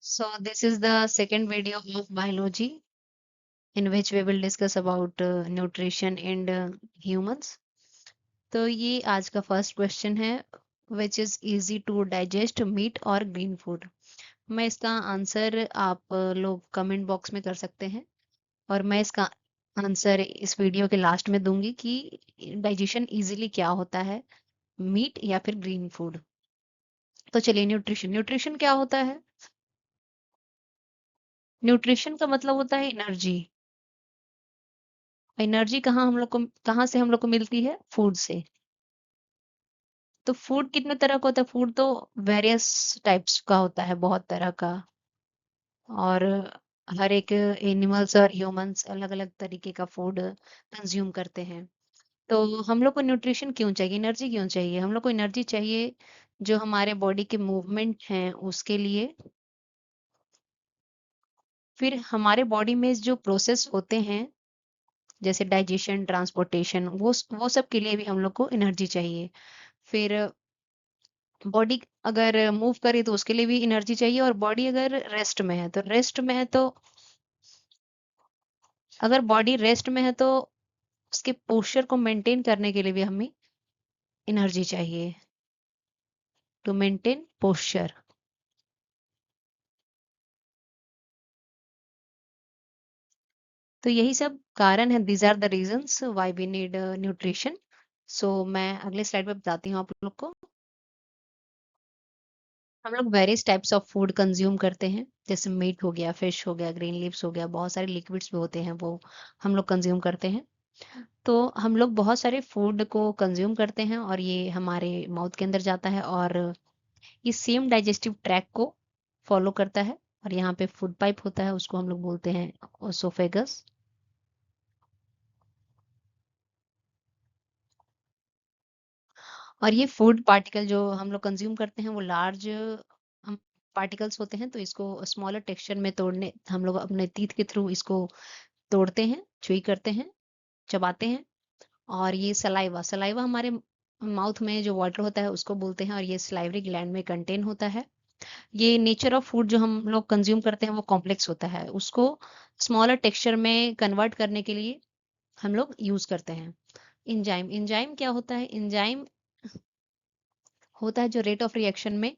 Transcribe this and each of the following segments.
So this is the second video of biology in which we will discuss about nutrition in humans. तो ये आज का first question है which is easy to digest meat और green food. मैं इसका answer आप लोग कमेंट बॉक्स में कर सकते हैं और मैं इसका आंसर इस वीडियो के लास्ट में दूंगी कि डाइजेशन इजीली क्या होता है, मीट या फिर ग्रीन फूड। तो चलिए न्यूट्रिशन न्यूट्रिशन क्या होता है? न्यूट्रिशन का मतलब होता है एनर्जी। एनर्जी कहाँ से हम लोग को मिलती है? फूड से। तो फूड कितने तरह का होता है? फूड तो वेरियस टाइप्स का होता है, बहुत तरह का। और हर एक एनिमल्स और ह्यूमंस अलग अलग तरीके का फूड कंज्यूम करते हैं। तो हम लोग को न्यूट्रिशन क्यों चाहिए, एनर्जी क्यों चाहिए? हम लोग को एनर्जी चाहिए जो हमारे बॉडी के मूवमेंट हैं उसके लिए। फिर हमारे बॉडी में जो प्रोसेस होते हैं जैसे डाइजेशन, ट्रांसपोर्टेशन, वो सब के लिए भी हम लोग को एनर्जी चाहिए। फिर बॉडी अगर मूव करे तो उसके लिए भी एनर्जी चाहिए, और बॉडी अगर रेस्ट में है तो अगर बॉडी रेस्ट में है तो उसके पोस्चर को मेंटेन करने के लिए भी हमें एनर्जी चाहिए, टू मेंटेन पोस्चर। तो यही सब कारण है, these are the reasons why we need nutrition. So मैं अगले स्लाइड पे बताती हूँ आप लोग को। हम लोग various types of food consume करते हैं, जैसे मीट हो गया, फिश हो गया, ग्रीन लीव्स हो गया, बहुत सारे लिक्विड्स भी होते हैं वो हम लोग कंज्यूम करते हैं। तो हम लोग बहुत सारे फूड को कंज्यूम करते हैं और ये हमारे माउथ के अंदर जाता है और ये सेम डाइजेस्टिव ट्रैक को फॉलो करता है। और यहाँ पे फूड पाइप होता है, उसको हम लोग बोलते हैं ओसोफेगस। और ये फूड पार्टिकल जो हम लोग कंज्यूम करते हैं वो लार्ज पार्टिकल्स होते हैं, तो इसको स्मॉलर टेक्सचर में तोड़ने हम लोग अपने टीथ के थ्रू इसको तोड़ते हैं, च्यूई करते हैं, चबाते हैं। और ये सलाइवा सलाइवा हमारे माउथ में जो वाटर होता है उसको बोलते हैं, और ये सलाइवरी ग्लैंड में कंटेन होता है। ये नेचर ऑफ फूड जो हम लोग कंज्यूम करते हैं वो कॉम्प्लेक्स होता है, उसको स्मॉलर टेक्सचर में कन्वर्ट करने के लिए हम लोग यूज करते हैं। इंजाइम इंजाइम क्या होता है? इंजाइम होता है जो रेट ऑफ रिएक्शन में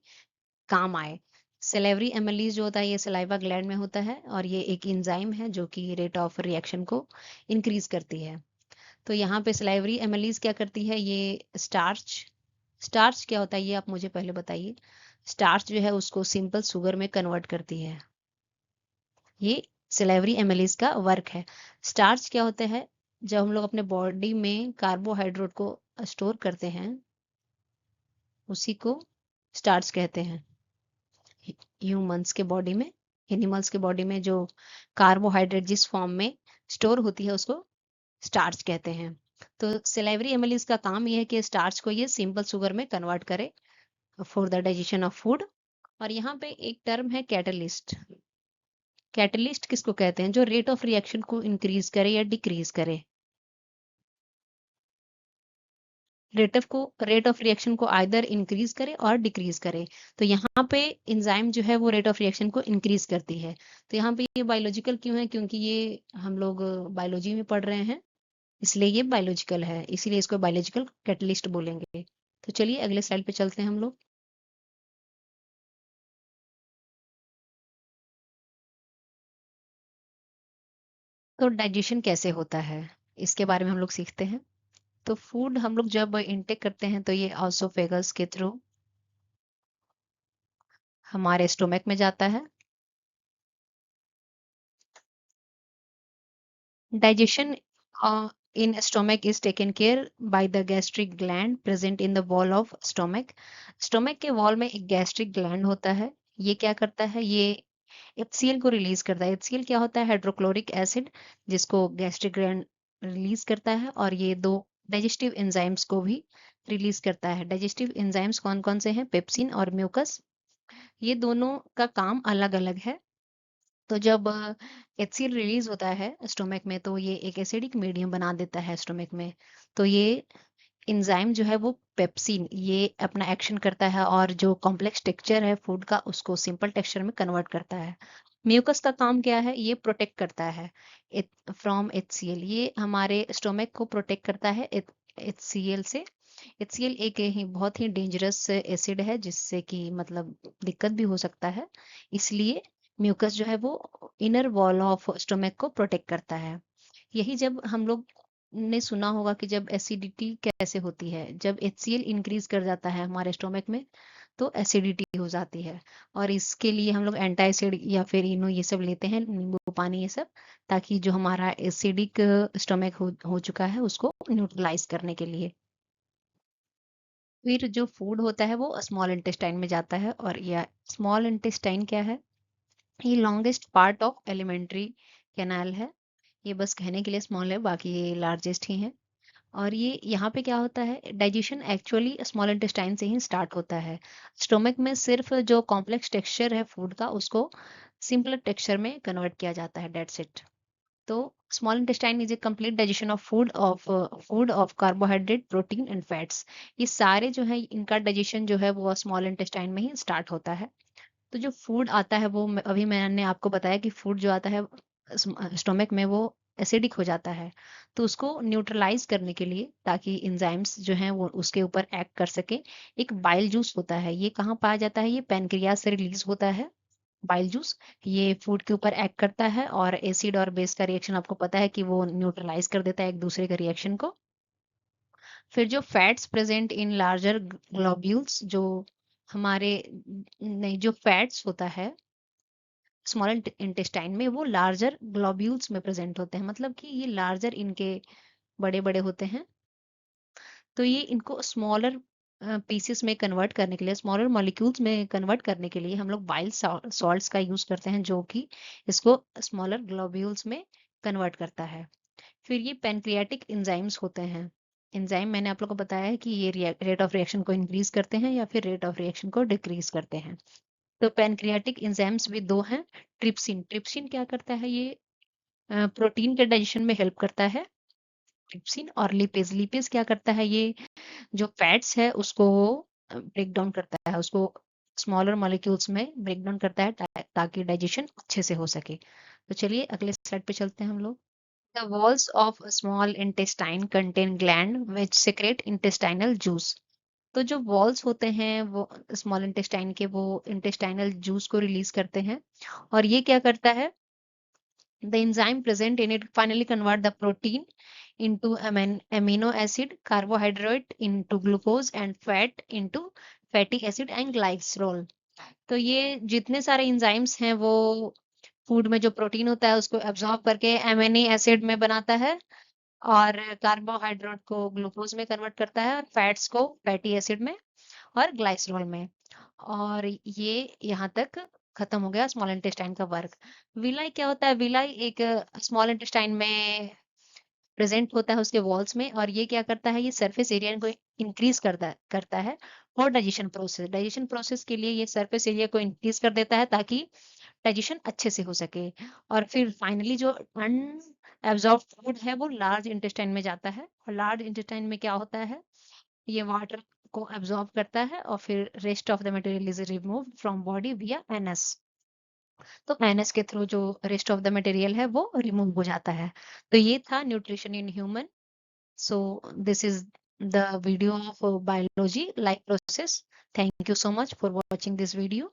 काम आए। सेलेवरी एमिलीज जो होता है ये सलाइवा ग्लैंड में होता है, और ये एक इंजाइम है जो कि रेट ऑफ रिएक्शन को इंक्रीज करती है। तो यहाँ पे सलाइवरी एमिलीज क्या करती है? ये स्टार्च स्टार्च क्या होता है ये आप मुझे पहले बताइए। स्टार्च जो है उसको सिंपल शुगर में कन्वर्ट करती है। ये सिलेवरी एमिलीज का वर्क है। स्टार्च क्या होता है? जब हम लोग अपने बॉडी में कार्बोहाइड्रेट को स्टोर करते हैं उसी को स्टार्च कहते हैं। ह्यूमंस के बॉडी में, एनिमल्स के बॉडी में जो कार्बोहाइड्रेट जिस फॉर्म में स्टोर होती है उसको स्टार्च कहते हैं। तो सिलेवरी एमिलीज का काम ये है कि स्टार्च को ये सिंपल शुगर में कन्वर्ट करे for the digestion of food. और यहाँ पे एक टर्म है कैटलिस्ट। कैटलिस्ट किसको कहते हैं? जो रेट ऑफ रिएक्शन को इंक्रीज करे या डिक्रीज करे। रेट ऑफ रिएक्शन को आइदर इंक्रीज करे और डिक्रीज करे। तो यहाँ पे एंजाइम जो है वो रेट ऑफ रिएक्शन को इंक्रीज करती है। तो यहाँ पे ये बायोलॉजिकल क्यों है? क्योंकि ये हम लोग बायोलॉजी में पढ़ रहे हैं, इसलिए ये बायोलॉजिकल है, इसीलिए इसको बायोलॉजिकल कैटलिस्ट बोलेंगे। तो चलिए अगले स्लाइड पे चलते हैं हम लोग। तो डाइजेशन कैसे होता है इसके बारे में हम लोग सीखते हैं। तो फूड हम लोग जब इनटेक करते हैं तो ये ऑसोफेगस के थ्रू हमारे स्टोमक में जाता है। Digestion in stomach is taken care by the gastric gland present in the wall of stomach. Stomach के wall में एक gastric gland होता है। ये क्या करता है? ये HCl को रिलीज करता है। HCl क्या होता है? हाइड्रोक्लोरिक एसिड, जिसको gastric gland रिलीज करता है, और ये दो डाइजेस्टिव एंजाइम्स को भी रिलीज करता है। डाइजेस्टिव एंजाइम्स कौन कौन से हैं? पेप्सिन और म्यूकस। ये दोनों का काम अलग अलग है। तो जब HCl रिलीज होता है स्टोमक में तो ये एक एसिडिक मीडियम बना देता है स्टोमक में। तो ये एंजाइम जो है वो पेप्सिन ये अपना एक्शन करता है और जो कॉम्प्लेक्स टेक्सचर है फूड का उसको सिंपल टेक्सचर में कन्वर्ट करता है। म्यूकस का काम क्या है? ये प्रोटेक्ट करता है फ्रॉम एचसीएल। ये हमारे स्टोमक को प्रोटेक्ट करता है एचसीएल से। एचसीएल एक ही बहुत ही डेंजरस एसिड है जिससे कि मतलब दिक्कत भी हो सकता है। इसलिए म्यूकस जो है वो इनर वॉल ऑफ स्टोमक को प्रोटेक्ट करता है। यही जब हम लोग ने सुना होगा कि जब एसिडिटी कैसे होती है, जब एचसीएल इंक्रीज कर जाता है हमारे स्टोमक में तो एसिडिटी हो जाती है। और इसके लिए हम लोग एंटासिड या फिर इनो ये सब लेते हैं, नींबू पानी ये सब, ताकि जो हमारा एसिडिक स्टोमक हो चुका है उसको न्यूट्रलाइज करने के लिए। फिर जो फूड होता है वो स्मॉल इंटेस्टाइन में जाता है। और यह स्मॉल इंटेस्टाइन क्या है? ये longest part of alimentary canal है। ये बस कहने के लिए स्मॉल है, बाकी ये लार्जेस्ट ही है। और ये यहाँ पे क्या होता है, डाइजेशन एक्चुअली स्मॉल इंटेस्टाइन से ही स्टार्ट होता है। स्टोमक में सिर्फ जो कॉम्प्लेक्स टेक्सचर है फूड का उसको सिंपल टेक्सचर में कन्वर्ट किया जाता है, डेट्स इट। तो small intestine is a complete digestion of food of carbohydrate, protein and fats. ये सारे जो है इनका डाइजेशन जो है वो स्मॉल इंटेस्टाइन में ही स्टार्ट होता है। तो जो फूड आता है वो अभी मैंने आपको बताया कि फूड जो आता है स्टोमक में वो एसिडिक हो जाता है। तो उसको न्यूट्रलाइज करने के लिए, ताकि एंजाइम्स जो हैं वो उसके ऊपर एक्ट कर सके, एक बाइल जूस होता है। ये कहाँ पाया जाता है? ये पैनक्रियाज से रिलीज होता है बाइल जूस। ये फूड के ऊपर एक्ट करता है और एसिड और बेस का रिएक्शन आपको पता है कि वो न्यूट्रलाइज कर देता है एक दूसरे के रिएक्शन को। फिर जो fats present in larger globules, जो हमारे नहीं, जो फैट्स होता है स्मॉल इंटेस्टाइन में वो लार्जर ग्लोब्यूल्स में प्रेजेंट होते हैं, मतलब कि ये लार्जर इनके बड़े बड़े होते हैं। तो ये इनको स्मॉलर पीसेस में कन्वर्ट करने के लिए, स्मॉलर मॉलिक्यूल्स में कन्वर्ट करने के लिए हम लोग बाइल सॉल्ट्स का यूज करते हैं, जो कि इसको स्मॉलर ग्लोब्यूल्स में कन्वर्ट करता है। फिर ये पैनक्रियाटिक एंजाइम्स होते हैं। एंजाइम मैंने आप लोगों को बताया है कि ये रेट ऑफ रिएक्शन को इंक्रीज करते हैं या फिर रेट ऑफ रिएक्शन को डिक्रीज करते हैं। तो पैनक्रियाटिक एंजाइम्स भी दो हैं। ट्रिप्सिन, ट्रिप्सिन क्या करता है? ये प्रोटीन के डाइजेशन में हेल्प करता है, ट्रिप्सिन। और लिपेज, लिपेज क्या करता है? ये जो फैट्स है उसको ब्रेक डाउन करता है, उसको स्मॉलर मॉलिक्यूल्स में ब्रेक डाउन करता है ताकि डाइजेशन अच्छे से हो सके। तो चलिए अगले स्लाइड पे चलते हैं हम लोग। The walls of a small intestine contain gland which secrete intestinal juice. तो जो वॉल्स होते हैं वो स्मॉल इंटेस्टाइन के, वो इंटेस्टाइनल जूस को रिलीज करते हैं। और ये क्या करता है? The enzyme present in it finally convert the protein into amino acid, carbohydrate into glucose, and fat into fatty acid and glycerol. तो ये जितने सारे एंजाइम्स हैं वो फूड में जो प्रोटीन होता है उसको एब्जॉर्ब करके एमिनो एसिड में बनाता है, और कार्बोहाइड्रेट को ग्लूकोज में कन्वर्ट करता है, और फैट्स को फैटी एसिड में, और ग्लाइसरॉल में। और ये यहाँ तक खत्म हो गया स्मॉल इंटेस्टाइन का वर्क। विलाई क्या होता है? विलाई एक स्मॉल इंटेस्टाइन में प्रेजेंट होता है उसके वॉल्स में, और ये क्या करता है? ये सरफेस एरिया को इंक्रीज करता है और डाइजेशन प्रोसेस के लिए ये सरफेस एरिया को इंक्रीज कर देता है ताकि डाइजेशन अच्छे से हो सके। और फिर फाइनली जो अनएब्जॉर्ब फूड है वो लार्ज इंटेस्टाइन में जाता है, और लार्ज इंटेस्टाइन में क्या होता है? ये वाटर को एब्जॉर्ब करता है और फिर rest of the material is remove from body विया एनएस। तो एनएस के थ्रू जो रेस्ट ऑफ द मटेरियल है वो रिमूव हो जाता है। तो ये था nutrition in human. So this is the video of biology life process. Thank you so much for watching this video.